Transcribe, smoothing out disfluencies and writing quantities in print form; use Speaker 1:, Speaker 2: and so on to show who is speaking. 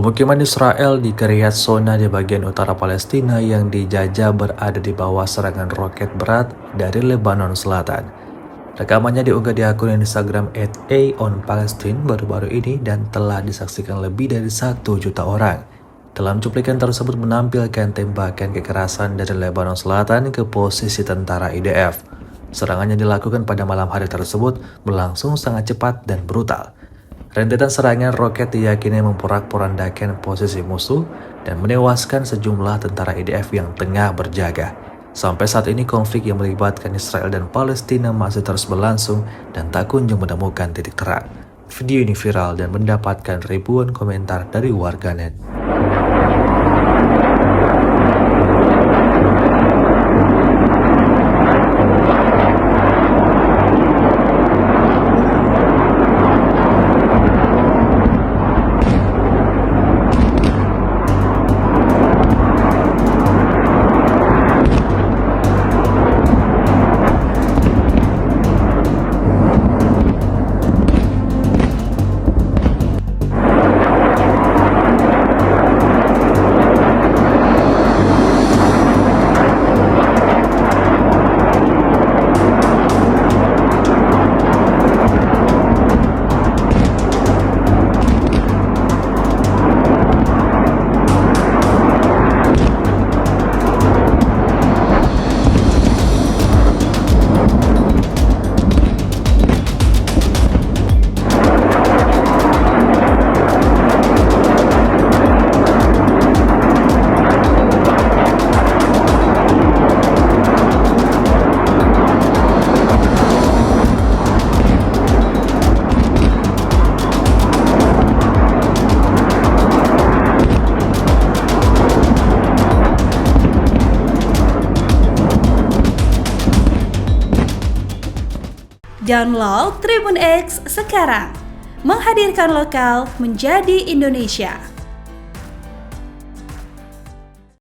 Speaker 1: Pemukiman Israel di Kiryat Shona di bagian utara Palestina yang dijajah berada di bawah serangan roket berat dari Lebanon Selatan. Rekamannya diunggah di akun Instagram @aonpalestine baru-baru ini dan telah disaksikan lebih dari 1 juta orang. Dalam cuplikan tersebut menampilkan tembakan kekerasan dari Lebanon Selatan ke posisi tentara IDF. Serangan yang dilakukan pada malam hari tersebut berlangsung sangat cepat dan brutal. Rentetan serangan roket diyakini memporak-porandakan posisi musuh dan menewaskan sejumlah tentara IDF yang tengah berjaga. Sampai saat ini konflik yang melibatkan Israel dan Palestina masih terus berlangsung dan tak kunjung menemukan titik terang. Video ini viral dan mendapatkan ribuan komentar dari warganet.
Speaker 2: Download Tribun X sekarang, menghadirkan lokal menjadi Indonesia.